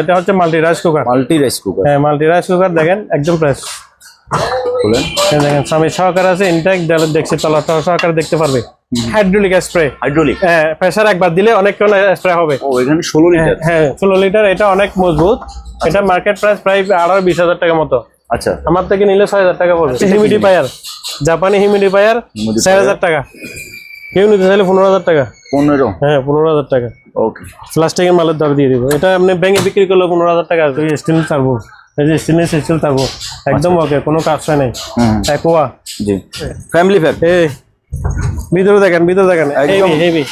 এটা হচ্ছে multi rice cooker. Multi rice cooker, হ্যাঁ মাল্টি রাইস কুকার দেখেন একদম ফ্রেশ। বলেন দেখেন স্বামী সহকারে আছে, ইনটেক দেখছি তলাটা সহকারে দেখতে পারবে। হাইড্রোলিক স্প্রে, হাইড্রোলিক, হ্যাঁ প্রেসার একবার দিলে অনেকক্ষণ স্প্রে হবে। ও এখানে 16 লিটার, হ্যাঁ 16 লিটার। এটা অনেক মজবুত। এটা মার্কেট প্রাইস প্রায় 18-20 হাজার টাকা মতো। আচ্ছা আমার থেকে নিলে 6,000 টাকা পড়বে। হিউমিডিফায়ার, জাপানি হিউমিডিফায়ার 4,000 টাকা। কেউ নিতে চাইলে 15,000 টাকা। 15, হ্যাঁ 15,000 টাকা। ওকে প্লাস্টিকের মালের দর দিয়ে দিব। এটা আপনি ব্যাংকে বিক্রি করলে 15,000 টাকা। স্টিল চারবো, এই যে স্টেনলেস স্টিল চারবো একদম ওকে, কোনো কাজ হয় নাই। একোয়া জি, ফ্যামিলি প্যাক। এই ভিতরে দেখেন, ভিতরে দেখেন একদম হেভি।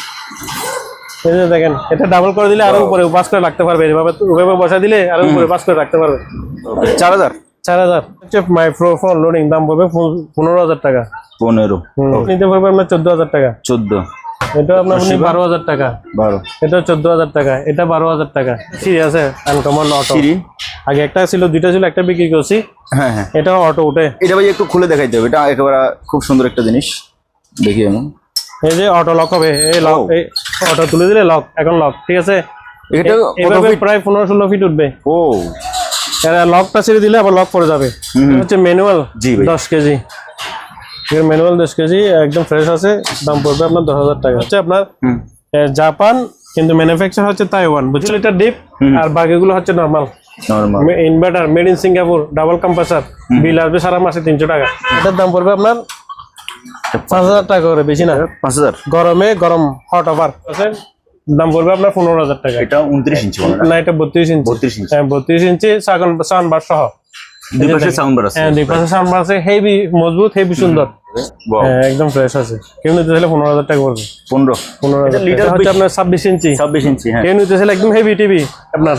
এই যে দেখেন, এটা ডাবল করে দিলে আরো উপরে বাস করে রাখতে পারবে। এভাবে বসা দিলে আরো উপরে বাস করে রাখতে পারবে। 4000 হচ্ছে মাইক্রোফোন লোডিং, দাম পড়বে 15,000 টাকা। 15 নিতে পারবে আপনার 14,000 টাকা। 14, এটা আপনার 12,000 টাকা। 12, এটা 14,000 টাকা। এটা 12,000 টাকা। সিঁড়ি আছে আনকমন অটো। সিঁড়ি আগে একটা ছিল, দুইটা ছিল, একটা বিক্রি করছি। হ্যাঁ হ্যাঁ, এটা অটো উঠে। এটা ভাই একটু খুলে দেখাইতে হবে। এটা একেবারে খুব সুন্দর একটা জিনিস, দেখি এমন। এই যে অটো লক হবে, এই লক, এই অটো তুলে দিলে লক, এখন লক, ঠিক আছে। এটা এভাবে প্রায় 15-16 ফিট উঠবে। ও লকটা ছেড়ে দিলে আবার লক পড়ে যাবে। হচ্ছে ম্যানুয়াল, জি ভাই, 10 কেজি ম্যানুয়াল, 10 কেজি একদম ফ্রেশ আছে। দাম পড়বে আপনার 10,000 টাকা। হচ্ছে আপনার জাপান, কিন্তু ম্যানুফ্যাকচার হচ্ছে তাইওয়ান। বুঝলি, এটা ডিপ আর বাকিগুলো হচ্ছে normal. Inverter made in Singapore, double compressor. Bill আসবে সারা মাসে 300 টাকা। এটার দাম পড়বে আপনার 5,000 টাকা করে, বেশি না। 5000 গরমে গরম হট অফার আছে, দাম পড়বে আপনার 15,000 টাকা। এটা 29 ইঞ্চি না, এটা 32 ইঞ্চি। 32 ইঞ্চি, হ্যাঁ 32 ইঞ্চি সাউন্ড বার সহ। দুই পাশে সাউন্ড বার আছে। হ্যাঁ দুই পাশে সাউন্ড বার আছে, হেভি মজবুত, হেভি সুন্দর। হ্যাঁ একদম ফ্রেশ আছে। কেউ নিতে চাইলে 15,000 টাকা পড়বে। 15 লিটার হচ্ছে আপনার 26 ইঞ্চি। 26 ইঞ্চি, হ্যাঁ। কেউ নিতে চাইলে একদম হেভি টিভি, আপনার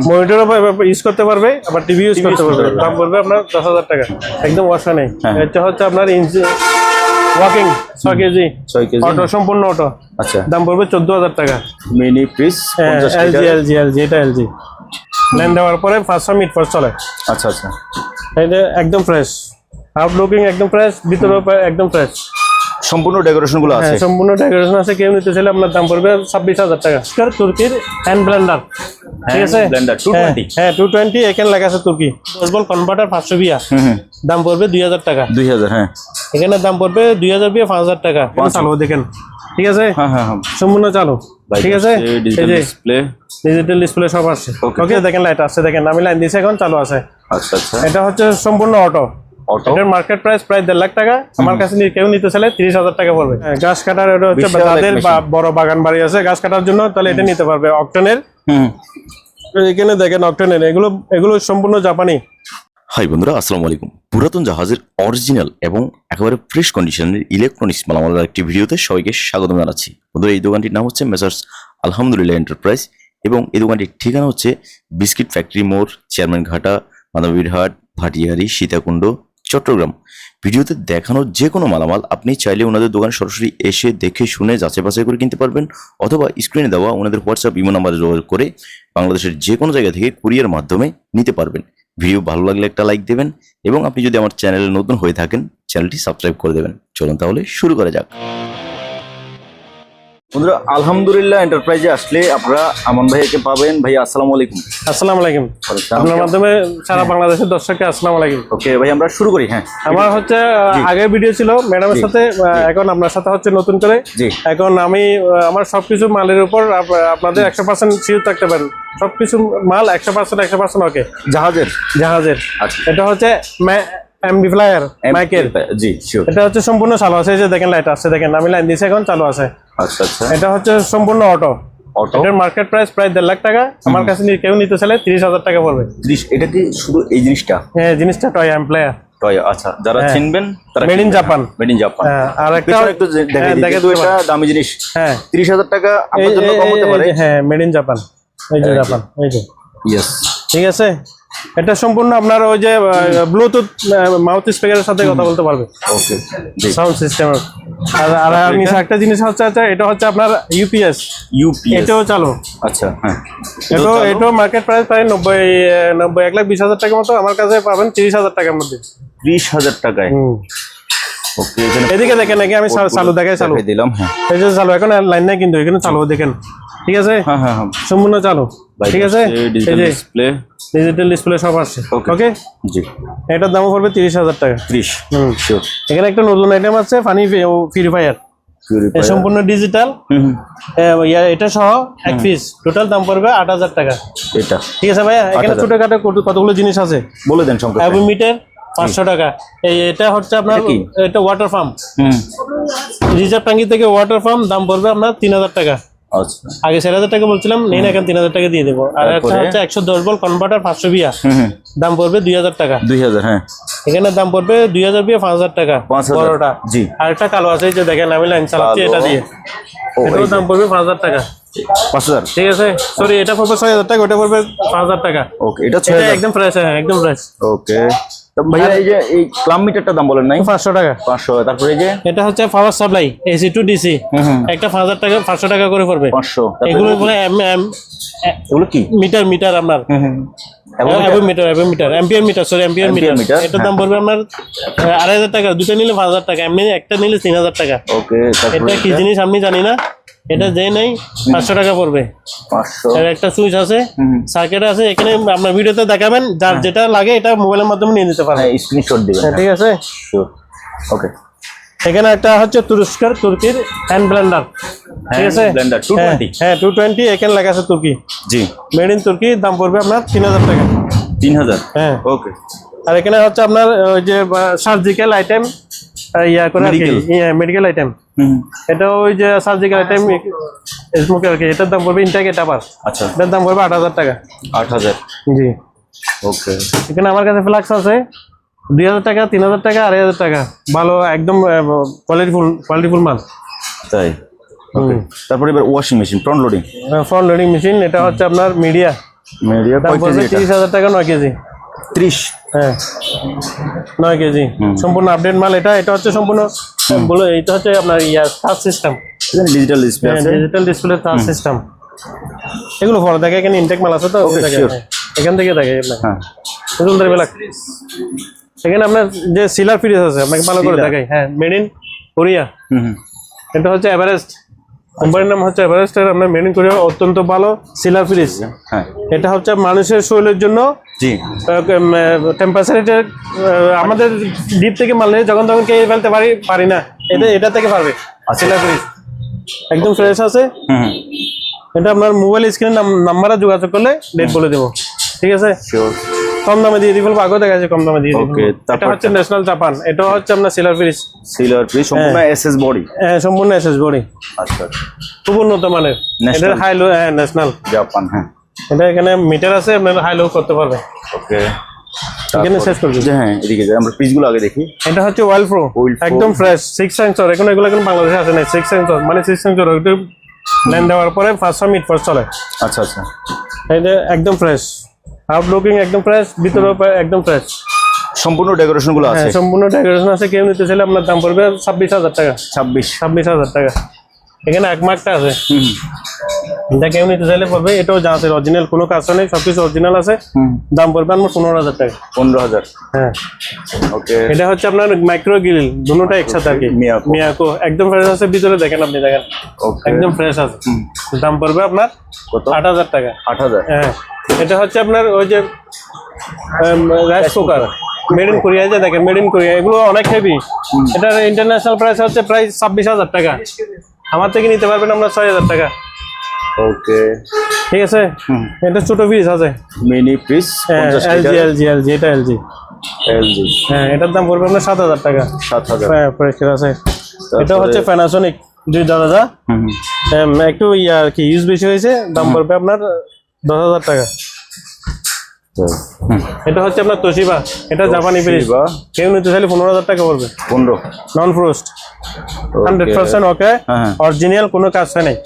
মনিটরও ইউজ করতে পারবে, আবার টিভি ইউজ করতে পারবে। দাম পড়বে আপনার 10,000 টাকা। একদম ওয়াশা নেই। এটা হচ্ছে আপনার ইঞ্চি ওয়াকিং 6 কেজি অটো, সম্পূর্ণ অটো। আচ্ছা, দাম পড়বে 14,000 টাকা। মিনি ফ্রিজ 50 এলজি, এটা এলজি। ল্যান্ড দেওয়ার পরে 500 মিনিট পর চলে। আচ্ছা আচ্ছা, এটা একদম ফ্রেশ, আউটলুকিং একদম ফ্রেশ, ভিতরে একদম ফ্রেশ। সম্পূর্ণ ডেকোরেশন গুলো আছে। সম্পূর্ণ ডেকোরেশন আছে। কেউ নিতে চাইলে আপনার দাম পড়বে 26,000 টাকা। তুর্কির হ্যান্ড ব্লেন্ডার, ঠিক আছে। ব্লেন্ডার 220, হ্যাঁ 220, এখানে লেখা আছে তুর্কি। 10 ভোল্ট কনভার্টার 500 বিয়া, দাম পড়বে 2,000 টাকা। 2000, হ্যাঁ। এখানে দাম পড়বে 2,000 বিয়া 5,000 টাকা। চালু দেখেন, ঠিক আছে। হ্যাঁ হ্যাঁ, সম্পূর্ণ চালু, ঠিক আছে। ডিজিটাল ডিসপ্লে, ডিজিটাল ডিসপ্লে সব আছে। ওকে দেখেন, লাইট আছে দেখেন, আমি লাইন দিয়েছি, এখন চালু আছে। আচ্ছা আচ্ছা, এটা হচ্ছে সম্পূর্ণ অটো। এটার মার্কেট প্রাইস প্রায় 1.5 লাখ টাকা। আমার কাছে কেউ নিতে চাইলে 30,000 টাকা পড়বে। গাছ কাটার, এটা হচ্ছে যাদের বড় বাগান বাড়ি আছে গাছ কাটার জন্য, তাহলে এটা নিতে পারবে। অক্টেনের, এখানে দেখেন অক্টেনের, এগুলো সম্পূর্ণ জাপানি। হাই বন্ধুরা, আসসালামু আলাইকুম। পুরাতন জাহাজের অরিজিনাল এবং একেবারে ফ্রেশ কন্ডিশনের ইলেকট্রনিক্স মালামালের একটি ভিডিওতে সবাইকে স্বাগত জানাচ্ছি। বন্ধুরা, এই দোকানটির নাম হচ্ছে মেসার্স আলহামদুলিল্লাহ এন্টারপ্রাইজ, এবং এই দোকানটির ঠিকানা হচ্ছে বিস্কিট ফ্যাক্টরি মোড়, চেয়ারম্যান ঘাটা, মাদাবীরহাট, ভাটিয়ারি, সীতাকুণ্ড, চট্টগ্রাম। ভিডিওতে দেখানো যে কোনো মালামাল আপনি চাইলে ওনাদের দোকানে সরাসরি এসে দেখে শুনে যাচাই বাছাই করে কিনতে পারবেন, অথবা স্ক্রিনে দেওয়া ওনাদের হোয়াটসঅ্যাপ ইমো নাম্বারে যোগাযোগ করে বাংলাদেশের যে কোনো জায়গা থেকে কুরিয়ার মাধ্যমে নিতে পারবেন। ভিডিও ভালো লাগলে একটা লাইক দেবেন, এবং আপনি যদি আমার চ্যানেলে নতুন হয়ে থাকেন চ্যানেলটি সাবস্ক্রাইব করে দেবেন। চলুন তাহলে শুরু করা যাক। বন্ধুরা, আলহামদুলিল্লাহ এন্টারপ্রাইজে আসলে আপনারা আমান ভাইকে পাবেন। ভাই আসসালামু আলাইকুম। আসসালামু আলাইকুম। আপনার মাধ্যমে সারা বাংলাদেশের দর্শককে আসসালামু আলাইকুম। ওকে ভাই, আমরা শুরু করি। হ্যাঁ, আমার হচ্ছে আগের ভিডিও ছিল ম্যাডামের সাথে, এখন আপনার সাথে হচ্ছে নতুন করে। এখন আমি আমার সবকিছু মালের উপর আপনাদের 100% শিওর থাকতে পারেন। সবকিছু মাল 100% ওকে। জাহাজের আচ্ছা, এটা হচ্ছে এমপ্লিফায়ার মাইকের। জি শিওর। এটা হচ্ছে সম্পূর্ণ চালু আছে, এই যে দেখেন লাইট আছে দেখেন, আমি লাইন দিয়েছি, এখন চালু আছে। আচ্ছা আচ্ছা, এটা হচ্ছে সম্পূর্ণ অটো। এটার মার্কেট প্রাইস প্রায় 1.5 লাখ টাকা। আমার কাছে কেউ নিতে চাইলে 30,000 টাকা পড়বে। 30? এটা কি শুধু এই জিনিসটা? হ্যাঁ, জিনিসটা টয় এমপ্লয়ার। আচ্ছা, যারা চিনবেন তারা মেড ইন জাপান। আর একটা একটু দেখে তো, এটা দামি জিনিস। হ্যাঁ, 30,000 টাকা আপনার জন্য কম হতে পারে। হ্যাঁ, মেড ইন জাপান, এই যে জাপান, এই যে। ইয়েস, ঠিক আছে। এটা সম্পূর্ণ আপনার ওই যে ব্লুটুথ মাউথ স্পিকারের সাথে কথা বলতে পারবে। ওকে, সাউন্ড সিস্টেম। আর আমি একটা জিনিস হচ্ছে, এটা হচ্ছে আপনার ইউপিএস। এটাও চালু। আচ্ছা, হ্যাঁ, এটাও মার্কেট প্রাইস প্রায় 1,20,000 টাকার মতো। আমার কাছে পাবেন 30,000 টাকার মধ্যে। 30,000 টাকায়। ওকে, এদিকে দেখেন নাকি আমি চালু দেখাই, চালু দিলাম। হ্যাঁ, এই যে চালু, এখন লাইন নাই কিন্তু এখানে চালু দেখেন, ঠিক আছে। হ্যাঁ হ্যাঁ, সম্পূর্ণ চালু। ঠিক আছে, ডিজিটাল এই যে ডিসপ্লে। ডিজিটাল ডিসপ্লে সব আছে। Okay. ওকে, জি এটার দাম পড়বে 30,000 টাকা। 30 শিওর। এখানে একটা নতুন আইটেম আছে, ফানি ফ্রি ফায়ার, সম্পূর্ণ ডিজিটাল, এটা সহ এক পিস, টোটাল দাম পড়বে 8,000 টাকা। এটা ঠিক আছে ভাইয়া, এখানে 8,000 ছোটখাটো কতগুলো জিনিস আছে বলে দেন সংখ্যা। অ্যাবোমিটার 500 টাকা। এটা হচ্ছে আপনার, এটা কি? এটা ওয়াটার পাম্প, রিজার্ভ ট্যাঙ্কি থেকে ওয়াটার পাম্প, দাম পড়বে আপনার 3,000 টাকা। আচ্ছা আগে 4,000 টাকা বলছিলাম, নেই না, এখন 3,000 টাকা দিয়ে দেবো। আর একটা তারপরে? হচ্ছে 110 ভোল্ট কনভার্টার 500 বিয়া, দাম পড়বে 2,000 টাকা। 2000 হ্যাঁ। এখানে দাম পড়বে 2,000 বিয়া 5,000 টাকা 5,000 বড়টা। জি। আর একটা কালো আছে, এই যে দেখেন আমি লাইন চালাচ্ছি কালো। এটা দিয়ে, ও এটাও দাম পড়বে 5,000 টাকা। 5000। ঠিক আছে, সরি, এটা পড়বে 6,000 টাকা, ওটা পড়বে 5,000 টাকা। ওকে এটা এটা 6000। একদম ফ্রেশ, হ্যাঁ একদম ফ্রেশ। ওকে ভাইয়া এই যে এই প্লাম মিটারটা দাম বলেন নাই? 500 টাকা। 500। তারপরে এই যে এটা হচ্ছে power supply AC two DC, একটা 5,000 টাকা, 500 টাকা করে পড়বে। 500। এগুলো বলে এগুলো কি? মিটার, মিটার আপনার metre, ampere metre, sorry ampere Ampere metre. meter, এটার দাম পড়বে আপনার 2,500 টাকা, দুটো নিলে 5,000 টাকা, এমনি একটা নিলে 3,000 টাকা। ওকে তারপরে এটা কি জিনিস আমি জানি না, এটা যে নেই 500 টাকা পড়বে। 500। আর একটা সুইচ আছে, সার্কিট আছে, এখানে আপনার ভিডিওতে দেখাবেন, যার যেটা লাগে এটা মোবাইলের মাধ্যমে নিয়ে নিতে পারবেন। হ্যাঁ স্ক্রিনশট দিবেন। হ্যাঁ, ঠিক আছে। শিওর। ওকে এখানে একটা হচ্ছে তুর্কির হ্যান্ড ব্লেন্ডার, ঠিক আছে, ব্লেন্ডার 220। হ্যাঁ 220, এখানে লেখা আছে তুর্কি, জি মেড ইন তুর্কি, দাম পড়বে আপনার 3,000 টাকা। 3000। হ্যাঁ, ওকে আর এখানে হচ্ছে আপনার ওই যে সার্জিক্যাল আইটেম, ইয়া করে Medical। মেডিকেল আইটেম, এটা ওই যে সার্জিক্যাল আইটেম স্মোক আর কি, এটার দাম পড়বে ইনটেক এটা পার, আচ্ছা এটার দাম পড়বে 8,000 টাকা। 8000। জি, ওকে এখানে আমার কাছে ফ্লাক্স আছে 2,000 টাকা, 3,000 টাকা, 2,500 টাকা, ভালো একদম কোয়ালিটিফুল মাল। তাই ওকে। তারপরে এবার washing machine front loading. Front loading machine, এটা হচ্ছে আপনার মিডিয়া, মিডিয়া দাম কয় পড়বে কেজি এটা? 30,000 টাকা, 9 কেজি। 30। হ্যাঁ 9 কেজি, সম্পূর্ণ আপডেট মাল। এটা হচ্ছে সম্পূর্ণ বলে, এটা হচ্ছে আপনার টাচ সিস্টেম, ডিজিটাল ডিসপ্লে আছে। Digital display touch system. এগুলো পরে দেখে, এখানে ইনটেক মাল আছে তো, Okay, দেখে, sure. হ্যাঁ, এখান থেকে দেখে হ্যাঁ এখানে আপনার যে সিলার ফ্রিজ আছে, আপনাকে ভালো করে Sealer। দেখাই। হ্যাঁ, মেড ইন কোরিয়া, এটা হচ্ছে এভারেস্ট, কোম্পানির নাম হচ্ছে এভারেস্ট, আর আপনার মেড ইন কোরিয়া, অত্যন্ত ভালো সিলার ফ্রিজ। হ্যাঁ এটা হচ্ছে মানুষের শরীরের জন্য জি টেম্পারেচার, আমাদের ডিপ থেকে মাল নিয়ে যখন তখন খেয়ে ফেলতে পারি না, এটা থেকে পারবে সিলার ফ্রিজ, একদম ফ্রেশ আছে। এটা আপনার মোবাইল স্ক্রিনে নাম্বারে যোগাযোগ করলে ডেট বলে দেবো, ঠিক আছে। শিওর। কম দামে দিয়ে দিব, আগেও দেখা যাচ্ছে কম দামে দিয়ে দিব। Okay, এটা তারপর হচ্ছে ন্যাশনাল জাপান, এটা হচ্ছে আপনার সিলার ফ্রিজ, সিলার ফ্রি সম্পূর্ণ এসএস বডি। হ্যাঁ সম্পূর্ণ এসএস বডি, আচ্ছা খুব উন্নত মানের। National। এটা হাই লো, হ্যাঁ ন্যাশনাল। জাপান হ্যাঁ। এটা এখানে মিটার আছে, আপনার হাই লো করতে পারবে। ওকে এখানে শেষ করবি। হ্যাঁ এদিকে যাই, আমরা পিসগুলো আগে দেখি। এটা হচ্ছে ওয়েল প্রো, Oil Pro। একদম ফ্রেশ, 6 সেন্সর। এখন এগুলো বাংলাদেশে আসে নাই, 6 সেন্সর, মানে 6 সেন্সর ওইটা ল্যান্ড দেওয়ার পরে 500 মিনিট পর চলে। আচ্ছা আচ্ছা এটা একদম ফ্রেশ, আউটলুকিং একদম ফ্রেশ, ভিতরে একদম ফ্রেশ, সম্পূর্ণ ডেকোরেশন গুলো আছে। হ্যাঁ সম্পূর্ণ ডেকোরেশন আছে। কেউ নিতে চাইলে আপনার দাম পড়বে 26,000 টাকা। 26। টাকা। এখানে এক মার্কটা আছে, এটা কেউ নিতে চাইলে পড়বে, এটাও যা আছে অরিজিনাল, কোনো কাজ নেই, সবকিছু অরিজিনাল আছে, দাম পড়বে আমার 15,000 টাকা। 15,000। হ্যাঁ, ওকে এটা হচ্ছে আপনার মাইক্রো গ্রিল, দুটোটা একসাথে আর কি, Miyako। মিয়াকো, একদম ফ্রেশ আছে, ভিতরে দেখেন, আপনি দেখেন ওকে একদম ফ্রেশ আছে, দাম পড়বে আপনার কত? 8,000 টাকা। 8,000। হ্যাঁ, এটা হচ্ছে আপনার ওই যে rice cooker, made in Korea, যে দেখেন মেড ইন কোরিয়া, এগুলো অনেক হেভি। এটার ইন্টারন্যাশনাল প্রাইস হচ্ছে প্রায় 26,000 টাকা, আমার থেকে নিতে পারবেন আপনার 6,000 টাকা। ওকে ঠিক আছে, এটা ছোট ফ্রিজ আছে, মিনি ফ্রিজ 50 লিটার। এলজি, এটা এলজি। এলজি হ্যাঁ, এটার দাম পড়বে আপনার 7,000 টাকা। 7,000। হ্যাঁ, পরিষ্কার আছে। এটা হচ্ছে প্যানাসোনিক 2 দরজা, একটু আর কি ইউজ বেশি হয়েছে, দাম পড়বে আপনার 10,000 টাকা। এটা হচ্ছে আপনার তোশিবা, এটা জাপানি ফ্রিজ, Toshiba। কেউ নিতে চাইলে 15,000 টাকা পড়বে। 15। নন ফ্রোস্ট, 100% ওকে, হ্যাঁ। অরিজিনাল, কোনো কাজ নেই।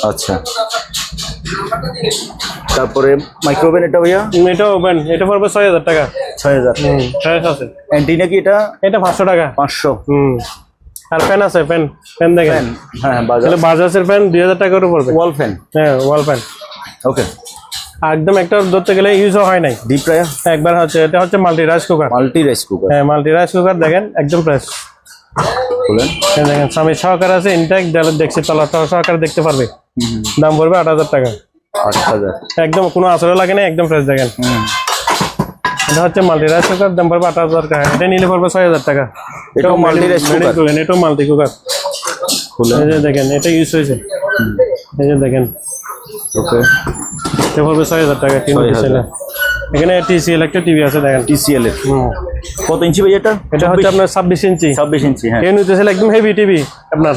আচ্ছা তারপরে মাইক্রোওভেন এটা ভাইয়া? এটা ওভেন, এটা পড়বে 6,000 টাকা। 6,000। ফ্রেশ আছে। অ্যান্টিনা কি এটা? এটা 500 টাকা। 500। আর ফ্যান আছে, ফ্যান দেখেন, হ্যাঁ বাজাজ বাজাজের ফ্যান 2,000 টাকা করে পড়বে। ওয়াল ফ্যান। হ্যাঁ, ওয়াল ফ্যান, ওকে একদম একটা ধরতে গেলে ইউজও হয় নাই, ডিপ ফ্রায়ার। একবার হচ্ছে। এটা হচ্ছে multi rice cooker, multi rice cooker. হ্যাঁ মাল্টি রাইস কুকার, দেখেন একদম ফ্রেশ। বলেন দেখেন স্বামী সহকার আছে, ইনটেক, দেখছি তলাটা সহকারে দেখতে পারবে, দাম পড়বে 8,000 টাকা। 8000 একদম কোনো আসরে লাগে না, একদম ফ্রেশ দেখেন। এটা হচ্ছে মাল্টি রাইস কুকার, দাম পড়বে 8000 টাকা। এটা নিলে পড়বে 6000 টাকা। এটাও মাল্টি রাইস কুকার, এটাও মাল্টি কুকার। এই যে দেখেন এটা ইউজ হয়েছে, এই যে দেখেন। ওকে, এটা পড়বে 6000 টাকা। এখানে TCL একটা টিভি আছে দেখেন, TCL এর কত ইঞ্চি ভাই এটা? এটা হচ্ছে আপনার 26 ইঞ্চি। 26 ইঞ্চি, হ্যাঁ। কেউ নিতেছিল একদম হেভি টিভি, আপনার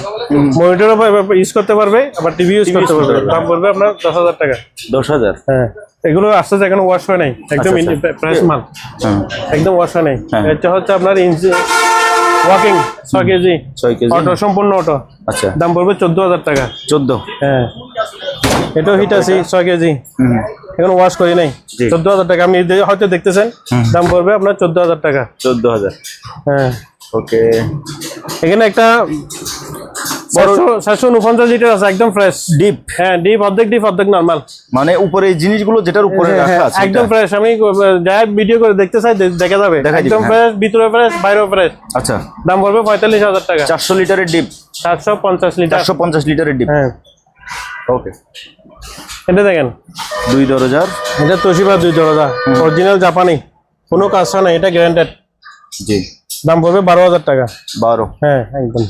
মনিটরও ইউজ করতে পারবে, আবার টিভি ইউজ করতে পারবে। দাম পড়বে আপনার 10,000 টাকা। 10,000, হ্যাঁ। এগুলো আস্তে আস্তে এখনো ওয়াশ হয় নাই, একদম ফ্রেশ মাল, একদম ওয়াশ হয় নাই। এটা হচ্ছে আপনার ইঞ্চি ওয়াকিং 6 কেজি, 6 কেজি অটো, সম্পূর্ণ অটো। আচ্ছা, দাম পড়বে 14,000 টাকা। 14, হ্যাঁ। এটাও হিট আছে 6 কেজি, এখন ওয়াশ করি নাই। 14,000 টাকা। আপনি হয়তো দেখতেছেন, দাম পড়বে আপনার 14,000 টাকা। 14,000, হ্যাঁ। ওকে। এখানে একটা 749 লিটার আছে, একদম ফ্রেশ ডিপ, হ্যাঁ। ডিপ, অর্ধেক নরমাল, মানে উপরে এই জিনিসগুলো যেটার উপরে রাখা আছে একদম ফ্রেশ। আমি যাই ভিডিও করে দেখতে চাই, দেখা যাবে একদম ফ্রেশ, ভিতরে ফ্রেশ, বাইরেও ফ্রেশ। আচ্ছা, দাম পড়বে 45,000 টাকা। 400 লিটারের ডিপ, 450 লিটার, 450 লিটারের ডিপ। হ্যাঁ। ওকে, এটা দেখেন 2 দরজার, এটা তোশিবা 2 দরজা, অরিজিনাল জাপানি, কোনো কাজটা নাই, এটা গ্যারান্টেড। জি, দাম পড়বে 12,000 টাকা। 12, হ্যাঁ, একদম।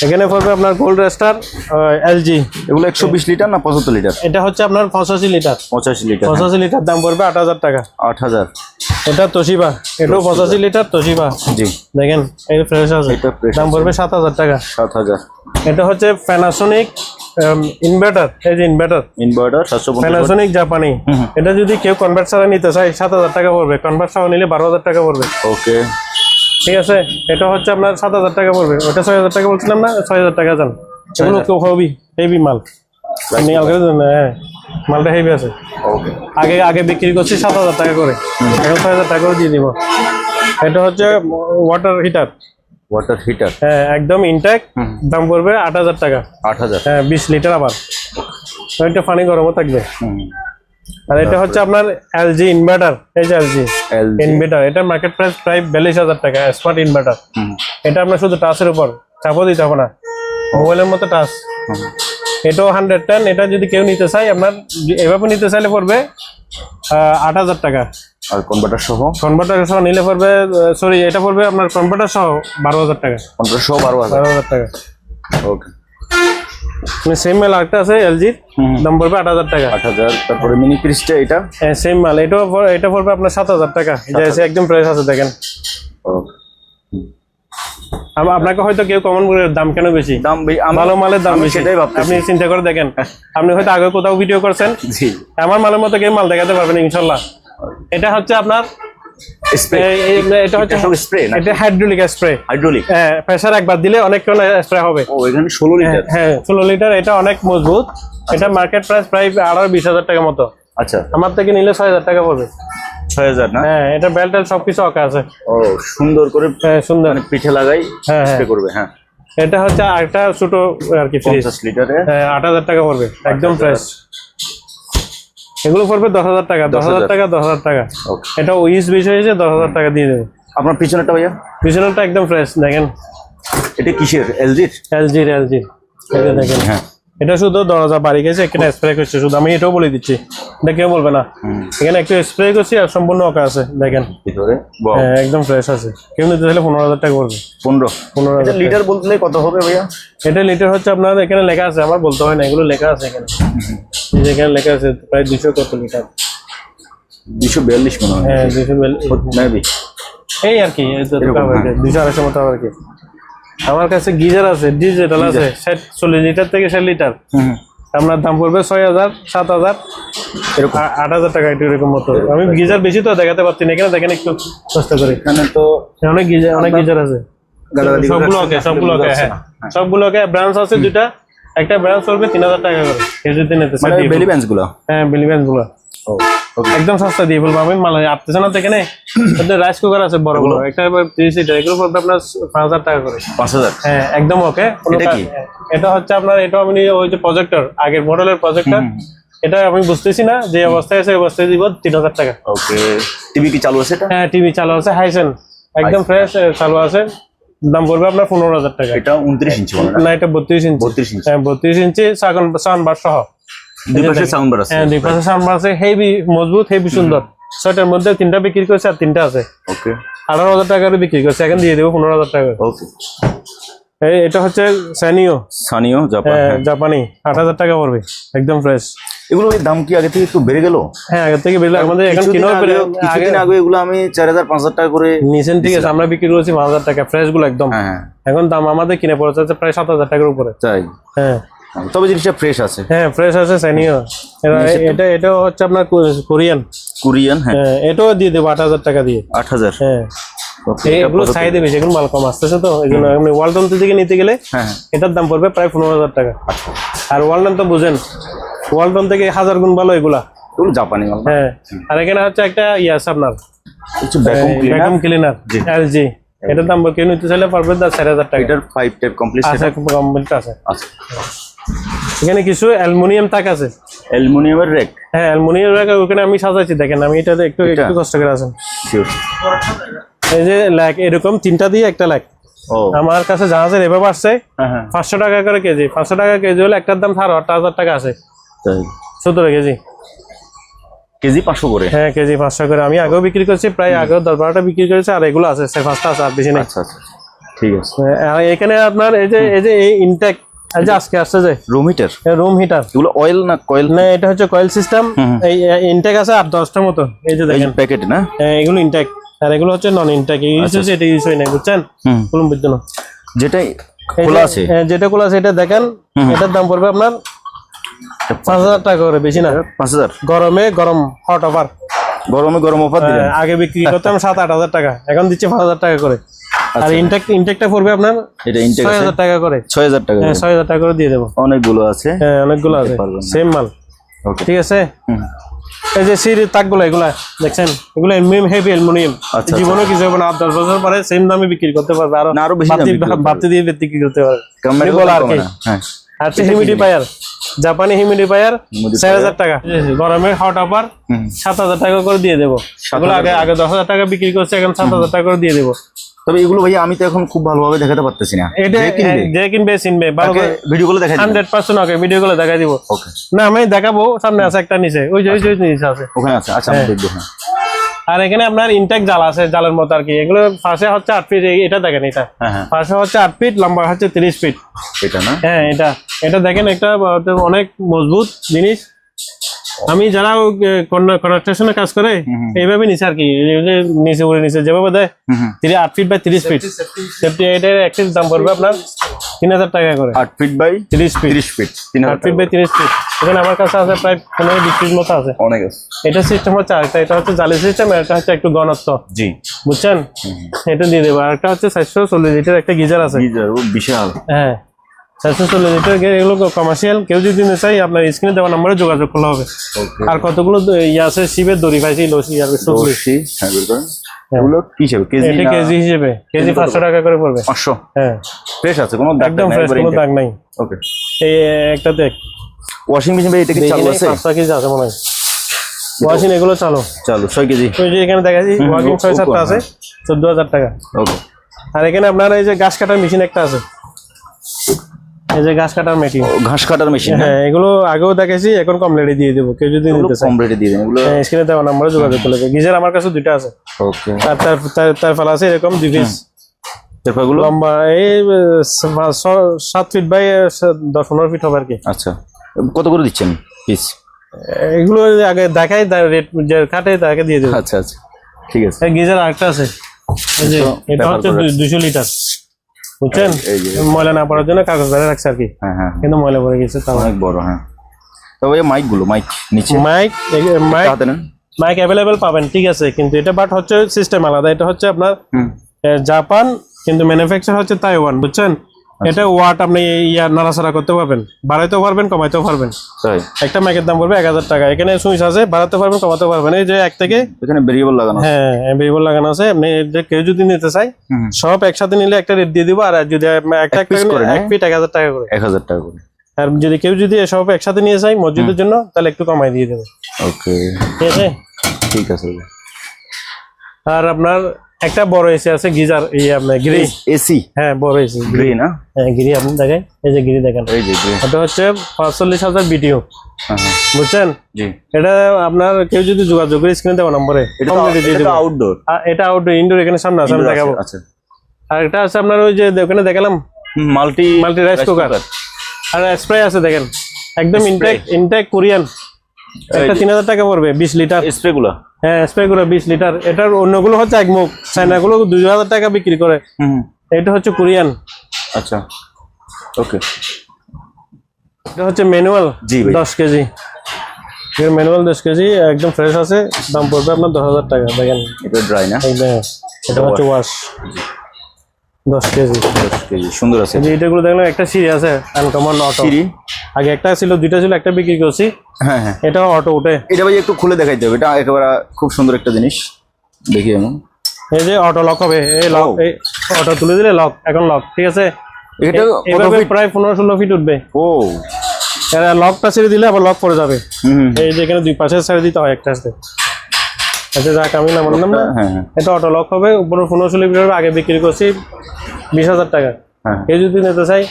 এখানে পড়বে আপনার গোল্ড রেস্টার LG, এগুলো 120 লিটার না 75 লিটার? এটা হচ্ছে আপনার 85 লিটার। 85 লিটার, 85 লিটার, দাম পড়বে 8,000 টাকা। 8,000, এটা তোশিবা, এটাও 85 লিটার তোশিবা। জি, দেখেন এই ফ্রেশ আছে, এটা fresh দাম পড়বে 7,000 টাকা। 7,000, এটা হচ্ছে প্যানাসোনিক ইনভার্টার, এই যে ইনভার্টার, ইনভার্টার 750, প্যানাসোনিক জাপানি। এটা যদি কেউ কনভার্ট ছাড়া নিতে চায় 7,000 টাকা পড়বে, কনভার্ট ছাড়া নিলে 12,000 টাকা পড়বে। ওকে, ঠিক আছে। এটা হচ্ছে আপনার 7,000 টাকা পড়বে, ওটা 6,000 টাকা বলছিলাম না, 6,000 টাকা যান। এগুলো কেউ হেভি মাল, হ্যাঁ, মালটা হেভি আছে। ওকে, আগে বিক্রি করছি 7,000 টাকা করে, এখন 6,000 টাকা করে দিয়ে দিব। এটা হচ্ছে ওয়াটার হিটার, ওয়াটার হিটার, হ্যাঁ, একদম ইনটেক, দাম পড়বে 8,000 টাকা। 8,000, হ্যাঁ, 20 লিটার আবার, এটা পানি গরমও থাকবে। আর এটা হচ্ছে আপনার LG ইনভার্টার, এই যে LG ইনভার্টার, এটা মার্কেট প্রাইস প্রায় 42,000 টাকা, স্মার্ট ইনভার্টার। এটা আপনার শুধু টাচের উপর, চাপও দিতে হবে না, মোবাইলের মতো টাচ। এটাও 110, এটা যদি কেউ নিতে চায়, আপনার এভাবে নিতে চাইলে পড়বে 8,000 টাকা। আর কনভার্টার সহ? কনভার্টার সহ নিলে পড়বে, সরি, এটা পড়বে আপনার কনভার্টার সহ 12,000 টাকা। কনভার্টার সহ 12,000 টাকা। ওকে, সেম মাল আরেকটা আছে LG, দাম পড়বে 8,000 টাকা। 8,000। তারপরে মিনি ফ্রিজটা, এটা সেম মাল, এটা পড়বে আপনার 7,000 টাকা। একদম ফ্রেশ আছে দেখেন। আপনাকে হয়তো কেউ কমন করে দাম কেন বেশি, দাম ভালো মালের দাম বেশি, সেটাই ভাবতেছি। আপনি চিন্তা করে দেখেন। আপনি হয়তো আগে কোথাও ভিডিও করছেন, জি, আমার মালের মতো কেউ মাল দেখাতে পারবেন ইনশাল্লাহ। এটা হচ্ছে আপনার স্প্রে, এটা হচ্ছে স্প্রে না, এটা হাইড্রোলিক স্প্রে। হাইড্রোলিক, হ্যাঁ, প্রেসার একবার দিলে অনেকক্ষণ স্প্রে হবে। ও, এখানে 16 লিটার। হ্যাঁ, 16 লিটার, এটা অনেক মজবুত। এটা মার্কেট প্রাইস প্রায় 20,000 টাকা মতো। আচ্ছা, আমার থেকে নিলে 6,000 টাকা পড়বে। 6,000 না? হ্যাঁ, এটা বেল্ট সবকিছু ওকে আছে। ও, সুন্দর করে, হ্যাঁ, সুন্দর, পিঠে লাগাই হ্যাঁ, স্প্রে করবে। হ্যাঁ, এটা হচ্ছে আরেকটা ছোট আর কি ফ্রিজ, 50 লিটারে, 8,000 টাকা পড়বে, একদম ফ্রেশ। এগুলো পড়বে 10,000 টাকা, 10,000 টাকা, 10,000 টাকা। এটা উইস বিষয় হয়েছে, 10,000 টাকা দিয়ে দেবে। আপনার পিছনেরটা ভাইয়া? পিছনেরটা একদম ফ্রেশ দেখেন, এটা কিসের? LG-র? LG-র। এটা দেখেন, হ্যাঁ, এটা শুধু দরজা বাড়ি গেছে, এখানে স্প্রে করছে শুধু, আমি এটাও বলে দিচ্ছি, এটা কেউ বলবে না। এখানে একটু স্প্রে করছি আর সম্পূর্ণ ওকে আছে দেখেন, ভিতরে হ্যাঁ, একদম ফ্রেশ আছে। কেউ নিতে চাইলে 15,000 টাকা পড়বে। 15 এটা লিটার বললে কত হবে ভাইয়া? এটা লিটার হচ্ছে আপনার, এখানে লেখা আছে, আমার বলতে হয় না, এগুলো লেখা আছে এখানে, এখানে লেখা আছে প্রায় 200 কত লিটার, 242 মনে হয়। হ্যাঁ, 200 মেবি এই আর কি, 200-250 মতো আর কি। আমার কাছে গিজার আছে, ডিজিটাল আছে, 40 লিটার থেকে 60 লিটার। আপনার দাম পড়বে 6,000, 7,000, এরকম 8,000 টাকা, এরকম মতো। আমি গিজার বেশি তো দেখাতে পারছি না, এখানে দেখেন একটু কষ্ট করে, এখানে তো অনেক গিজার আছে, সবগুলোকে হ্যাঁ, সবগুলোকে ব্রাঞ্চ আছে দুইটা, একটা ব্রাঞ্চ পড়বে 3,000 টাকা করে কেউ যদি নিতে চায়। বেলি বেঞ্চ গুলো? হ্যাঁ, বেলি বেঞ্চ গুলো একদম সস্তা দিয়ে বলবো আমি, মাল আপতেছে না তো। এখানে রাইস কুকার আছে বড়গুলো, একটা 30 লিটার, এগুলো পড়বে আপনার 5,000 টাকা করে। 5,000? হ্যাঁ, একদম ওকে। এটা হচ্ছে আপনার, এটা আমি ওই যে প্রজেক্টর, আগের মডেলের প্রজেক্টর, এটা আমি বুঝতেছি না যে অবস্থায় আছে, অবস্থায় দিব 3,000 টাকা। ওকে, টিভি কি চালু আছে এটা? হ্যাঁ, টিভি চালু আছে, হাইসেন একদম ফ্রেশ চালু আছে, দাম পড়বে আপনার 15,000 টাকা। এটা 29 ইঞ্চি বলে না, এটা 32 ইঞ্চি। 32 ইঞ্চি? হ্যাঁ, 32 ইঞ্চি, সাউন্ড বার সহ, দুই পাশে সাউন্ড বার আছে। হ্যাঁ, দুই পাশে সাউন্ড বার আছে, হেভি মজবুত, হেভি সুন্দর। 6টার মধ্যে 3টা বিক্রি করছে আর 3টা আছে। ওকে 18,000 টাকার বিক্রি করছে, এখন দিয়ে দেবো 15,000 টাকা। ওকে এটা হচ্ছে সানিও, সানিও জাপান। জাপানি, 8,000 টাকা পড়বে, একদম ফ্রেশ। এগুলো দাম কি আগে থেকে একটু বেড়ে গেল? হ্যাঁ, আগে থেকে বেরোলে আমাদের এখন কিনার কিছুদিন আগে এগুলো আমি 4,000 5,000 টাকা করে নিচেন, ঠিক আছে, আমরা বিক্রি করেছি 5,000 টাকা, ফ্রেশ গুলো একদম। হ্যাঁ এখন দাম আমাদের কিনে পড়েছে প্রায় 7,000 টাকার উপরে। তাই? হ্যাঁ তবে জিনিসটা ফ্রেশ আছে। হ্যাঁ, ফ্রেশ আছে সানিও। এটা হচ্ছে আপনার কোরিয়ান। কোরিয়ান, হ্যাঁ। এটাও দিয়ে দেবো 8,000 টাকা দিয়ে। 8,000। হ্যাঁ, এগুলো চাহিদা বেশি, এগুলো মাল কম আসতেছে, তো এই জন্য আপনি ওয়ালটন থেকে নিতে গেলে হ্যাঁ এটার দাম পড়বে প্রায় 15,000 টাকা। আর ওয়ালটন তো বুঝেন, ওয়ালটন থেকে 1000 গুণ ভালো এগুলা। এগুলো জাপানি মাল। হ্যাঁ, আর এখানে হচ্ছে একটা আছে আপনার কিছু ভ্যাকুয়াম ক্লিনার এলজি, এটার দাম কেউ নিতে চাইলে পারবে 4,000 টাকা। এটার 5 টাইপ কমপ্লিট আছে, কমপ্লিট আছে। আচ্ছা, এখানে কিছু অ্যালুমিনিয়াম তাক আছে, অ্যালুমিনিয়ামের রেক। হ্যাঁ, অ্যালুমিনিয়াম রেক ওখানে আমি সাজাইছি, দেখেন আমি এটা একটু কষ্ট করে আছেন। শিওর। এই যে ল্যাক এরকম 3টা দিয়ে একটা ল্যাক ও আমার কাছে জাহাজের এভাবে আসছে, হ্যাঁ 500 টাকা করে কেজি। 500 টাকা কেজি হলে একটার দাম 8,000 টাকা আছে, তাই 17 কেজি। কেজি 500 করে? হ্যাঁ, কেজি 500 করে। আমি আগেও বিক্রি করছি, প্রায় আগেও 10-12টা বিক্রি করেছি, আর এগুলো আছে 5টা আছে, আর বেশি নেই। আচ্ছা আচ্ছা, ঠিক আছে। আর এখানে আপনার এই যে এই ইনটেক, এই যে আজকে আসছে যে রুম হিটার, রুম হিটার, এগুলো অয়েল না কয়েল? না, এটা হচ্ছে কয়েল সিস্টেম। এই ইনটেক আছে 8-10টার মতো, এই যে দেখেন প্যাকেট না? এগুলো ইনটেক, আর এগুলো হচ্ছে নন ইনটেক। ইউজ হচ্ছে, এটা ইউজ হয় না, বুঝছেন, কুলুম বিদ্যুৎ। যেটাই খোলা আছে, যেটা খোলা আছে এটা দেখেন, এটার দাম পড়বে আপনার 5,000 টাকা করে, বেশি না। 5,000? গরমে গরম হট অফার, গরম অফার দিলেন। আগে বিক্রি করতাম 7-8,000 টাকা, এখন দিচ্ছে 5,000 টাকা করে। আর ইনটেকটা পড়বে আপনার এটা ইনটেক 6,000 টাকা করে। 6,000 টাকা? হ্যাঁ, 6,000 টাকা করে দিয়ে দেবো। অনেকগুলো আছে। হ্যাঁ, অনেকগুলো আছে, সেম মাল। ওকে, ঠিক আছে। এই যে সিঁড়ির তাকগুলো, এগুলা দেখছেন, এগুলো হেভি অ্যালুমিনিয়াম, জীবনে কিছু হবে না। 8-10 বছর পরে সেম দামে বিক্রি করতে পারবে, আরো বেশি বাড়তি দিয়ে বিক্রি করতে পারবে, বলা আর কি। আর হিউমিডিফায়ার, জাপানি হিউমিডিফায়ার 4,000 টাকা, গরমে হট অফার 7,000 টাকা করে দিয়ে দেবো। এগুলো আগে 10,000 টাকা বিক্রি করছে, এখন 7,000 টাকা করে দিয়ে দেবো। তবে এগুলো ভাই আমি তো এখন খুব ভালোভাবে দেখাতে পারতেছি না। যে কিনবে চিনবে, ভিডিও গুলো দেখাই 100% ওকে ভিডিও গুলো দেখাই দিব। ওকে, না আমি দেখাবো, সামনে আছে একটা, নিচে ওই যে নিচে আছে, ওখানে আছে। আচ্ছা, আমি দেখবো। হ্যাঁ, আর এখানে আপনার ইনটেক জাল আছে, জালের মতো আর কি। এগুলো পাশে হচ্ছে 8 ফিট, এটা দেখেন, এটা পাশে হচ্ছে 8 ফিট, লম্বা হচ্ছে 30 ফিট। এটা না? হ্যাঁ, এটা দেখেন, একটা অনেক মজবুত জিনিস। আমি যারা কনস্ট্রাকশনে কাজ করে এইভাবে নিচে আর কি, নিচে উড়ে নিচে যেভাবে দেয় 8 ফিট বাই 30 ফিট সেফটি। এটার একটির দাম পড়বে আপনার 3,000 টাকা করে। 8 feet by 30 feet, 30 feet, 8 feet by 30 feet. এখানে আমার কাছে আছে প্রায় 15-20 ফিট মতো আছে। অনেক আছে। এটা সিস্টেম হচ্ছে আরেকটা, এটা হচ্ছে জালি সিস্টেম, এটা হচ্ছে একটু ঘনত্ব। জি, বুঝছেন, এটা দিয়ে দেবো। আর একটা হচ্ছে 440 লিটার একটা গিজার আছে, গিজার বিশাল। হ্যাঁ, 440 লিটার। এগুলো কমার্শিয়াল, কেউ যদি নিতে চাই আপনার স্ক্রিনে দেওয়া নম্বরে যোগাযোগ করলে হবে। আর কতগুলো আছে শিবের দড়ি পাইছি, লসি আর লস্যি। হ্যাঁ, বের করেন। এগুলো কি হিসেবে? কেজি? এটা কেজি হিসেবে, কেজি 500 টাকা করে পড়বে। 500? হ্যাঁ, ফ্রেশ আছে, কোনো দাগ একদম নাই, ফ্রেশ, কোনো দাগ নাই। ওকে, এই একটা দেখ, ওয়াশিং মেশিন ভাই এটা কি চালু আছে? 5 কেজি আছে মনে হয় ওয়াশিং, এগুলো চালু 6 কেজি। ওই যে এখানে দেখাচ্ছি ওয়াশিং 6-7টা আছে, 14,000 টাকা। ওকে, আর এখানে আপনার এই যে ঘাস কাটার মেশিন একটা আছে, এই যে ঘাস কাটার মেশিন, ঘাস কাটার মেশিন। হ্যাঁ, এগুলো আগেও দেখেছি, এখন কম রেটে দিয়ে দেবো, কেউ যদি নিতে চায় কম রেটে দিয়ে দেন এগুলো। স্ক্রিনে দেওয়া নম্বরে যোগাযোগ করলে। গিজার আমার কাছে 2টা আছে। ওকে, আর তার ফেলা আছে এরকম 2 পিস, তারপরগুলো লম্বা এই 7 ফিট বাই 10-15 ফিট হবে আর কি। আচ্ছা, কত করে দিচ্ছেন পিস? এগুলো আগে দেখাই, রেট যে কাটে তাকে দিয়ে দেবো। আচ্ছা আচ্ছা, ঠিক আছে। গিজার আরেকটা আছে, এই যে এটা হচ্ছে 200 লিটার, বুঝছেন, ময়লা না পড়ার জন্য কাগজ ধরে রাখছে আর কি। হ্যাঁ হ্যাঁ, কিন্তু ময়লা পড়ে গেছে, তাও অনেক বড়। হ্যাঁ, তবে এই মাইক নিচে, মাইক অ্যাভেলেবেল পাবেন, ঠিক আছে, কিন্তু এটা বাট হচ্ছে সিস্টেম আলাদা। এটা হচ্ছে আপনার জাপান, কিন্তু ম্যানুফ্যাকচার হচ্ছে তাইওয়ান, বুঝছেন। এটা ওয়াট আপনি নাড়াচাড়া করতে পারবেন, বাড়াইতেও পারবেন, কমাইতেও পারবেন। একটা মাইকের দাম পড়বে 1,000 টাকা। এখানে সুইচ আছে, বাড়াতে পারবেন, কমাতে পারবেন। এই যে 1 থেকে, এখানে ভেরিয়েবল লাগানো। হ্যাঁ, ভেরিয়েবল লাগানো আছে। আপনি কেউ যদি নিতে চাই সব একসাথে নিলে একটা রেট দিয়ে দিব, আর যদি একটা 1 ফিট 1,000 টাকা করে। 1,000 টাকা করে। আর যদি কেউ সব একসাথে নিয়ে যায় মসজিদের জন্য, তাহলে একটু কমাই দিয়ে দেবে। ওকে, ঠিক আছে, ঠিক আছে। আর আপনার একটা বড় এসি আছে গিজার এই আপনার গ্রি। এসি হ্যাঁ বড় এসি গ্রে না? হ্যাঁ গ্রি আপনি দেখেন, এই যে গ্রি দেখেন, এই যে গ্রে। এটা হচ্ছে 45,000 বিটিও, হ্যাঁ হ্যাঁ বুঝছেন? জি। এটা আপনার কেউ যদি যোগাযোগ করে স্ক্রিনে দেওয়া নম্বরে এটা আউটডোর, এটা আউটডোর, ইনডোর এখানে সামনে আছে, আমি দেখাবো। আচ্ছা। আর এটা আছে আপনার ওই যে ওখানে দেখালাম মাল্টি রাইস কুকার, আর স্প্রে আছে দেখেন, একদম ইনটেক কোরিয়ান। এটা 3,000 টাকা পড়বে, 20 লিটার স্প্রে গুলো। হ্যাঁ স্প্রে গুলো 20 লিটার। এটার অন্যগুলো হচ্ছে একমুখ, চাইনাগুলো 2,000 টাকা বিক্রি করে, এটা হচ্ছে কোরিয়ান। আচ্ছা ওকে। এটা হচ্ছে ম্যানুয়াল জি ভাই। 10 কেজি, ম্যানুয়াল 10 কেজি একদম ফ্রেশ আছে, দাম পড়বে আপনার 10,000 টাকা। দেখেন এটা ড্রাই না? একদম, এটা হচ্ছে ওয়াশ 10 কেজি। 10 কেজি সুন্দর আছে। এই যে এটাগুলো দেখলাম, একটা সিঁড়ি আছে আনকমন অটো, সিঁড়ি আগে একটা ছিল, দুইটা ছিল, একটা বিক্রি করছি। হ্যাঁ হ্যাঁ, এটা অটো উঠে, এটা ভাই একটু খুলে দেখাইতে হবে, এটা একেবারে খুব সুন্দর একটা জিনিস দেখি। এমন এই যে অটো লক হবে, এই লক, এই অটো তুলে দিলে লক, এখন লক, ঠিক আছে? এটা এভাবে প্রায় 15-16 ফিট উঠবে। ও লকটা ছেড়ে দিলে আবার লক পড়ে যাবে। হুম এই যে এখানে দুই পাশে ছেড়ে দিতে হয় একটা সাথে। আচ্ছা যাক, আমি না বললাম না, হ্যাঁ হ্যাঁ এটা অটো লক হবে, উপরে 15-16 ফিট আগে বিক্রি করছি 20,000 টাকা। হ্যাঁ। কেউ যদি নিতে চাই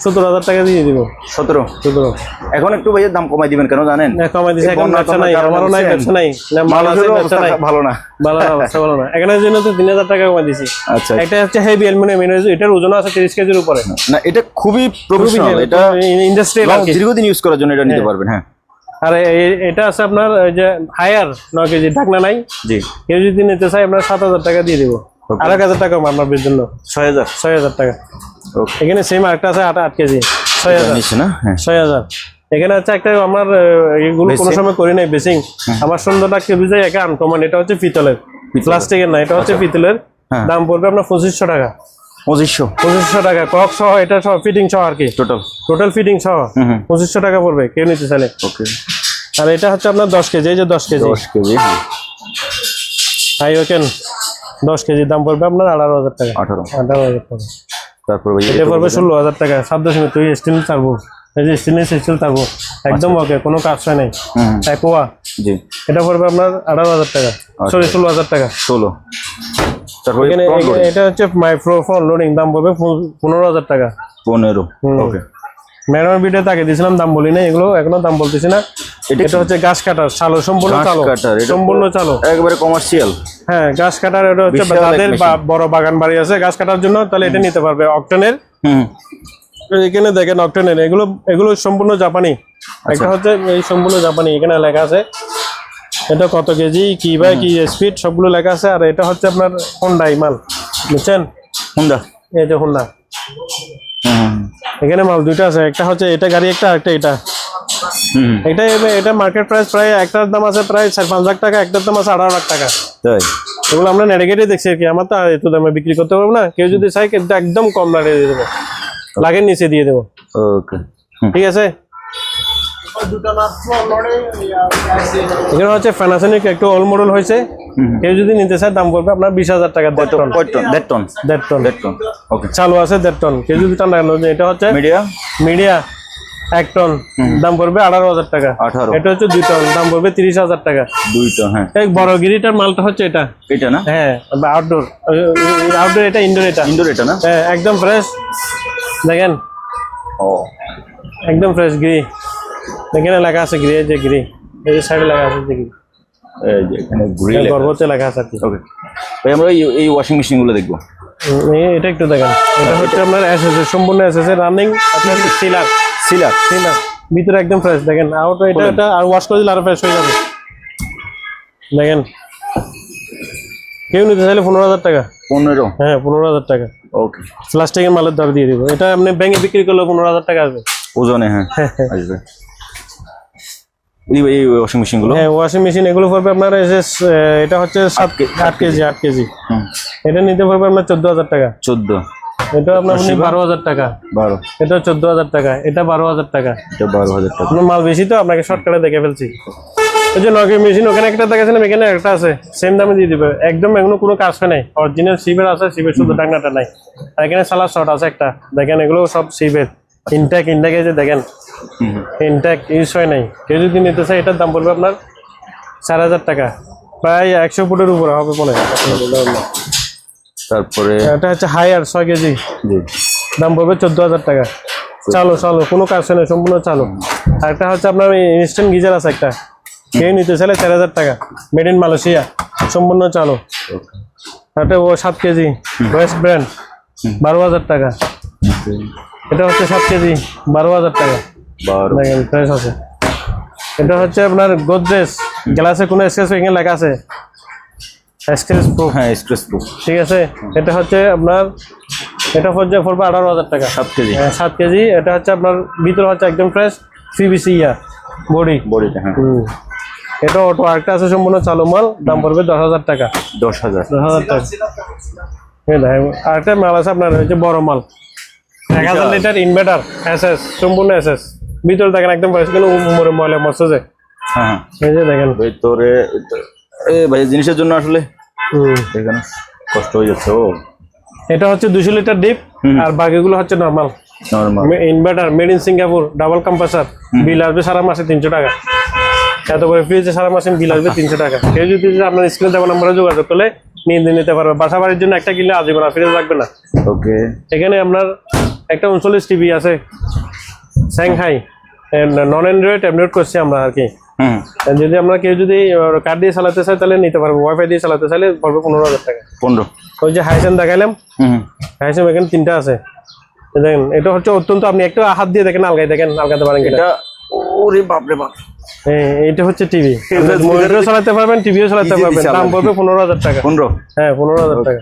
17,000 টাকা দিয়ে দিব। 17। এখন একটু ভাইয়ের দাম কমাই দিবেন কেন জানেন? কমাই দিছে, এখন ব্যবসা নাই, আমারও নাই, ব্যবসা নাই, না মাল আছে, ব্যবসা নাই, ভালো না, ভালো না, অবস্থা ভালো না। এখানের জন্য তো 3,000 টাকা কমাই দিছি। আচ্ছা এটা হচ্ছে হেভি অ্যালুমিনিয়াম, এটার ওজন আছে 30 কেজির উপরে। না, এটা খুবই প্রফেশনাল, এটা ইন্ডাস্ট্রিয়াল আর কি। দীর্ঘদিন ইউজ করার জন্য এটা নিতে পারবেন। হ্যাঁ, আর এটা আছে আপনার ওই যে হায়ার 9 কেজি, ঢাকনা নাই। জি। কেউ যদি নিতে চাই আপনার 7,000 টাকা দিয়ে দিব, আর 1,000 টাকা আপনার জন্য 6,000 টাকা। এখানে সেম আরেকটা আছে 8 কেজি, 6,000 না? হ্যাঁ 6,000। এখানে হচ্ছে একটা আমার এগুলো কোনো সময় করি নাই বেসিং, আমার সুন্দরটা কেউ বুঝে একা আনকমন। এটা হচ্ছে পিতলের, প্লাস্টিকের না, এটা হচ্ছে পিতলের। দাম পড়বে আপনার 2,500 টাকা। 2,500 টাকা কক সহ, এটা সহ ফিটিং সহ আর কি, টোটাল ফিটিং সহ 2,500 টাকা পড়বে কেউ নিতে চাইলে। ওকে। আর এটা হচ্ছে আপনার 10 কেজি, এই যে 10 কেজি হাই ওকেন 10 কেজি, দাম পড়বে আপনার 18,000 টাকা। 18,000 টাকা। তারপর এটা পড়বে 16,000 টাকা। 7.2 তুই স্টিল চারবো, এই যে স্টিলের স্টিল চারবো, একদম ওকে, কোনো কাজ হয় নাই, একোয়া। জি। এটা পড়বে আপনার 18,000 টাকা, সরি 16,000 টাকা। 16। তারপর এটা হচ্ছে মাইক্রোফোন লোডিং, দাম পড়বে 15,000 টাকা। 15। ওকে। ম্যানুয়াল ভিডিও তাকে দিয়েছিলাম, দাম বলি না, এগুলো এখনো দাম বলতেছি না। এটা হচ্ছে গাছ কাটার চালো, সম্পূর্ণ চালো, সম্পূর্ণ চালো, একবারে কমার্শিয়াল। হ্যাঁ গাছ কাটার, এটা হচ্ছে যাদের বড় বাগান বাড়ি আছে গাছ কাটার জন্য, তাহলে এটা নিতে পারবে। অক্টেনের, এখানে দেখেন অক্টেনের, এগুলো সম্পূর্ণ জাপানি। একটা হচ্ছে এই সম্পূর্ণ জাপানি, এখানে লেখা আছে এটা কত কেজি, কি বাই কি স্পিড, সবগুলো লেখা আছে। আর এটা হচ্ছে আপনার হোন্ডাই মাল, বুঝছেন? হোন্ডা, এই যে হোন্ডা, এখানে মাল দুইটা আছে, একটা হচ্ছে এটা গাড়ি, একটা আরেকটা এটা। এটা মার্কেট প্রাইস প্রায় একটার দাম আছে প্রায় 4-5 লাখ টাকা, একটার দাম আছে 18 লাখ টাকা। তাই এগুলো আমরা নেড়েগেটে দেখছি আর কি, আমার তো এত দামে বিক্রি করতে পারবো না। কেউ যদি চাই একদম কম দামে দিয়ে দেবো, লাখের নিচে দিয়ে দেবো। ওকে, ঠিক আছে। এখানে হচ্ছে প্যানাসোনিক একটু ওল্ড মডেল হয়েছে, কেউ যদি নিতে চায় দাম পড়বে আপনার 20,000 টাকা। 1.5 টন ওকে, চালু আছে 1.5 টন। কেউ যদি টান, এটা হচ্ছে মিডিয়া 1 টন, দাম পড়বে 18,000 টাকা। এটা হচ্ছে 2 টন, দাম পড়বে 30,000 টাকা। 2 টন, হ্যাঁ। এই বড় গিরিটার মালটা হচ্ছে এটা না? হ্যাঁ, আউটডোর, এটা ইনডোর, এটা না? হ্যাঁ, একদম ফ্রেশ দেখেন। ও, একদম ফ্রেশ গিরি, এখানে লেখা আছে গিরি, এই যে গিরি, এই যে সাইডে লেখা আছে গিরি, এই যে এখানে গ্রিল গর্বতে লেখা আছে। ওকে ভাই, আমরা এই ওয়াশিং মেশিন গুলো দেখবো। এটা একটু দেখেন, এটা হচ্ছে আপনার এসএস, সম্পূর্ণ এসএস রানিং, আপনার সিলার ভিতরে একদম ফ্রেশ দেখেন। আউট এটা আর ওয়াশ করে দিলে আরো ফ্রেশ হয়ে যাবে। দেখেন, কেউ নিতে চাইলে 15,000 টাকা। 15? হ্যাঁ 15,000 টাকা। ওকে, প্লাস্টিকের মালের দাম দিয়ে দিব। এটা আপনি ব্যাংকে বিক্রি করলে 15,000 টাকা আসবে ওজনে। হ্যাঁ আসবে। এই ওয়াশিং মেশিন গুলো, হ্যাঁ ওয়াশিং মেশিন এগুলো পড়বে আপনার এটা হচ্ছে 8 কেজি। এটা নিতে পারবে আপনার 14,000 টাকা। 14? এটা আপনার 12,000 টাকা। 12? এটা 14,000 টাকা। এটা 12,000 টাকা। এটা 12,000 টাকা। আপনার মাল বেশি তো, আপনাকে শর্টকাটে দেখে ফেলছি। ওই যে নগের মেশিন ওখানে একটা দেখাচ্ছিলাম, এখানে একটা আছে, সেম দামে দিয়ে দিবে একদম। এগুলো কোনো কাজ হয় নাই, অরিজিনাল সিভের আছে, সিভের শুধু ডাকনাটা নাই। আর এখানে সালার শর্ট আছে একটা, দেখেন এগুলো সব সিভের। ইনটেক যে দেখেন, ইনটেক ইউজ হয় নাই। কেউ যদি নিতে চাই এটার দাম পড়বে আপনার 4,000 টাকা, প্রায় 100 ফুটের উপরে হবে মনে হয়। তারপরে এটা হচ্ছে হায়ার 6 কেজি, জি দাম পড়বে 14,000 টাকা। চালো চালো, কোনো কাজ নেই, সম্পূর্ণ চালো। আর একটা হচ্ছে আপনার ইনস্ট্যান্ট গিজার আছে একটা, কেউ নিতে চাইলে 4,000 টাকা, মেড ইন মালয়েশিয়া, সম্পূর্ণ চালো। এটা ও 7 কেজি ওয়েস্ট ব্র্যান্ড, 12,000 টাকা। এটা হচ্ছে 7 কেজি, 12,000 টাকা। 12 দেখেন ফ্রেশ আছে। এটা হচ্ছে আপনার গোদরেজ, গ্লাসে কোনো স্ক্র্যাচ এখানে লেখা আছে স্ক্র্যাচ প্রুফ, হ্যাঁ স্ট্রেস প্রুফ ঠিক আছে। এটা হচ্ছে আপনার, এটা পড়বে 18,000 টাকা। 7 কেজি 7 কেজি। এটা হচ্ছে আপনার ভিতরে হচ্ছে একদম ফ্রেশ পিভিসি বডি। বডিটা, হ্যাঁ এটা অটো। আরেকটা আছে সম্পূর্ণ চালু মাল, দাম পড়বে 10,000 টাকা। 10,000 10,000 টাকা। এই দেখেন আরেকটা মাল আছে আপনার, হচ্ছে বড় মাল, 1000 লিটার ইনভার্টার এসএস, সম্পূর্ণ এসএস। ভিতরে দেখেন একদম ফ্রেশ, কোনো ময়লা মরছে যে, হ্যাঁ এই যে দেখেন। ভিতরে ভাই জিনিসের জন্য আসলে এখানে কষ্ট হয়ে যাচ্ছে। ও এটা হচ্ছে 200 লিটার ডিপ, আর বাকিগুলো হচ্ছে normal normal inverter, made in Singapore, double compressor. Bill আসবে সারা মাসে 300 টাকা। এত করে ফ্রিজে সারা মাসে বিল আসবে 300 টাকা। কেউ যদি আপনার স্ক্রিনে দেওয়া নাম্বারে যোগাযোগ করলে নিতে পারবে। বাসা বাড়ির জন্য একটা কিনলে আজীবন আর ফ্রিজ লাগবে না। ওকে এখানে আপনার একটা 39 টিভি আছে, স্যাংহাই, নন অ্যান্ড্রয়েড অ্যান্ড্রয়েড করছি আমরা আর কি। যদি আমরা কেউ যদি কার্ড দিয়ে চালাতে চাই তাহলে নিতে পারবো, ওয়াইফাই দিয়ে চালাতে চাইলে পড়বে 15,000 টাকা। 15 ওই যে হাইসেন দেখাইলাম, হাইসেন এখানে 3টা আছে দেখেন। এটা হচ্ছে অত্যন্ত, আপনি একটু হাত দিয়ে দেখেন, আলগাই দেখেন, আলগাতে পারেন কিনা। এটা ওরে বাপ রে বাপ, এটা হচ্ছে টিভি, মনিটরও চালাতে পারবেন, টিভিও চালাতে পারবেন। দাম পড়বে 15,000 টাকা। 15 হ্যাঁ 15,000 টাকা।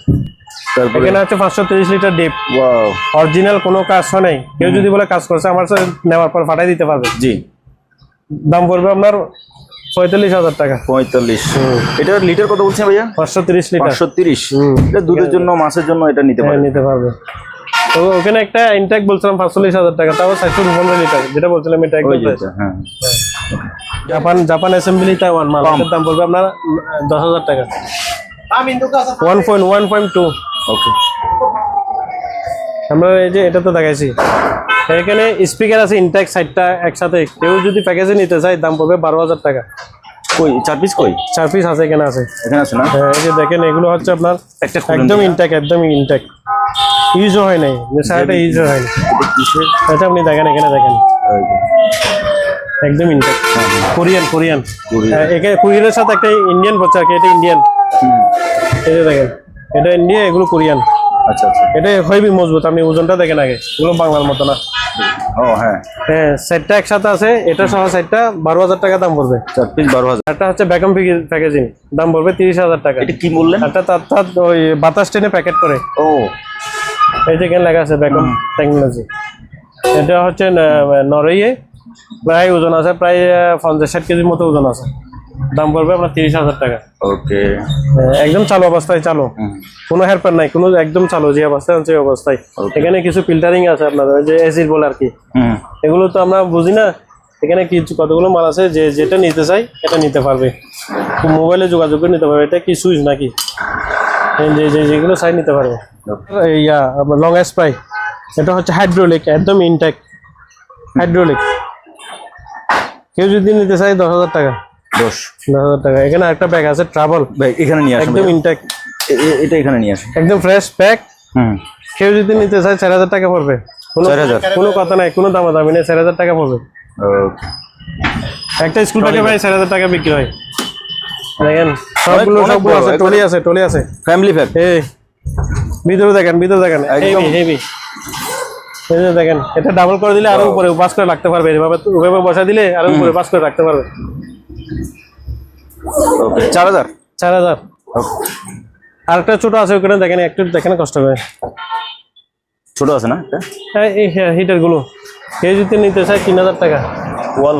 তারপরে এখানে আছে 530 লিটার ডিপ, ওয়াও অরিজিনাল, কোনো কাজ হয় নাই। কেউ যদি বলে কাজ করছে, আমার সাথে নেওয়ার পর ফাটাই দিতে পারবে। জি দাম পড়বে আপনার 45,000 টাকা। 45। এটা লিটার কত বলছেন ভাইয়া? 530 লিটার। 530। এটা দুধের জন্য, মাছের জন্য এটা নিতে পারেন। নিতে পারবে। তো ওখানে একটা ইনটেক বলছিলাম 45,000 টাকা, তাও 415 লিটার, যেটা বলছিলাম এটা একদম fresh। হ্যাঁ জাপান অ্যাসেম্বলি তাইওয়ান মাল, এটার দাম পড়বে আপনার 10,000 টাকা। 1.2। ওকে আমরা এই যে এটা তো দেখাইছি। এখানে স্পিকার আছে ইনটেক 60টা একসাথে, কেউ যদি প্যাকেজে নিতে চায় দাম পড়বে 12,000 টাকা। কই 4 পিস কই? 4 পিস আছে, এখানে আছে, এখানে আছে না? এই যে দেখেন, এগুলো হচ্ছে আপনার একটা একদম ইনটেক, একদম ইনটেক, ইউজও হয় নাই, সারাটা ইউজও হয় না। এটা আপনি দেখেন, এখানে দেখেন একদম ইনটেক, কোরিয়ান। এখানে কোরিয়ানের সাথে একটা ইন্ডিয়ান পড়ছে আর কি, এটা ইন্ডিয়ান। এই যে দেখেন, এটা ইন্ডিয়া, এগুলো কোরিয়ান। আচ্ছা আচ্ছা। এটা হইবি মজবুত, আপনি ওজনটা দেখেন আগে, এগুলো বাংলার মতো না। ও হ্যাঁ হ্যাঁ, সেটটা একসাথে আছে, এটা সহ সেটটা 12,000 টাকা দাম পড়বে। 4 পিস 12,000। একটা হচ্ছে ভ্যাকুয়াম প্যাকেজিং, দাম পড়বে 30,000 টাকা। এটা কি বললেন? একটা তার ওই বাতাস টেনে প্যাকেট করে, ও এই যে এখানে লেখা আছে ভ্যাকুয়াম টেকনোলজি। এটা হচ্ছে নরওয়ে, প্রায় ওজন আছে প্রায় 50-60 কেজির মতো ওজন আছে। দাম পড়বে আপনার 30,000 টাকা। ওকে একদম চালু অবস্থায়, চালু, কোনো হেরফের নাই, কোনো একদম চালু যে অবস্থায় আছে ওই অবস্থায়। এখানে কিছু ফিল্টারিং আছে আপনার, ওই যে এসিড বলে আর কি, এগুলো তো আমরা বুঝি না। এখানে কিছু কতগুলো মাল আছে, যে যেটা নিতে চাই এটা নিতে পারবে, মোবাইলে যোগাযোগ করে নিতে পারবে। এটা কি সুইচ নাকি, যেগুলো চাই নিতে পারবে। ইয়া লং স্প্রাই, এটা হচ্ছে হাইড্রোলিক, একদম ইনটেক হাইড্রোলিক। কেউ যদি নিতে চাই 10,000 টাকা। 10,000 টাকা। এখানে একটা ব্যাগ আছে ট্রাভেল, ভাই এখানে নিয়ে আসুন, একদম ইনটেক, এটা এখানে নিয়ে আসুন, একদম ফ্রেশ প্যাক। কেউ যদি নিতে চায় 4,000 টাকা পড়বে। 4,000? কোনো কথা নাই, কোনো দামাদামি নেই, 4,000 টাকা পড়বে। ওকে একটা স্কুল ব্যাগে ভাই 4,000 টাকা বিক্রি হয়। দেখেন সবগুলো আছে, টলি আছে ফ্যামিলি প্যাক। এই ভিতরে দেখেন, একদম। হেভি। এই যে দেখেন, এটা ডাবল করে দিলে আরো উপরে বাস করে রাখতে পারবে, এভাবে বসা দিলে আরো উপরে বাস করে রাখতে পারবে। ওকে 4,000। 4,000। আরেকটা ছোট আছে ওখানে দেখেন, একটু দেখেন কষ্ট করে, ছোট আছে না এটা? এই হিটার গুলো কেউ যদি নিতে চায় 3,000 টাকা। ওয়াল,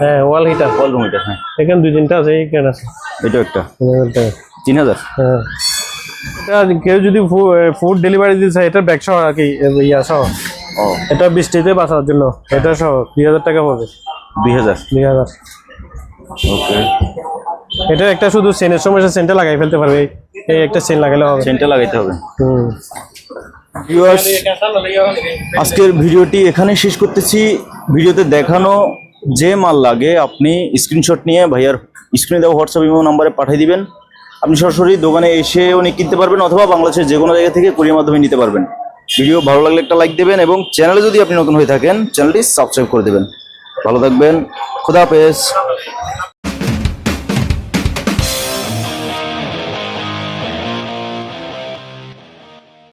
হ্যাঁ ওয়াল হিটার, ওয়াল রুম এটা। হ্যাঁ এখানে 2-3টা আছে, এইখানে আছে। এটা একটা 3,000 টাকা। 3,000। হ্যাঁ, এটা কেউ যদি ফুড ডেলিভারি দিতে চায়, এটা ব্যাগ সহ আর কি, ইয়া সহ। ও এটা বৃষ্টিতে বাঁচার জন্য, এটা সহ 2,000 টাকা পড়বে। 2,000। 2,000। ওকে এটা একটা শুধু চেনের সমস্যা, চেনটা লাগাই ফেলতে পারবে, এই একটা চেন লাগালে হবে। চেনটা লাগাইতে হবে। ভিউয়ার্স, আজকের ভিডিওটি এখানে শেষ করতেছি। ভিডিওতে দেখানো যে মাল লাগে আপনি স্ক্রিনশট নিয়ে ভাইয়ার স্ক্রিনে দেওয়া হোয়াটসঅ্যাপ ইমো নাম্বারে পাঠিয়ে দিবেন। আপনি সরাসরি দোকানে এসে উনি কিনতে পারবেন, অথবা বাংলাদেশের যে কোনো জায়গা থেকে কুরিয়ার মাধ্যমে নিতে পারবেন। ভিডিও ভালো লাগলে একটা লাইক দেবেন এবং চ্যানেলে যদি আপনি নতুন হয়ে থাকেন চ্যানেলটি সাবস্ক্রাইব করে দেবেন। ভালো থাকবেন, খোদা হাফেজ।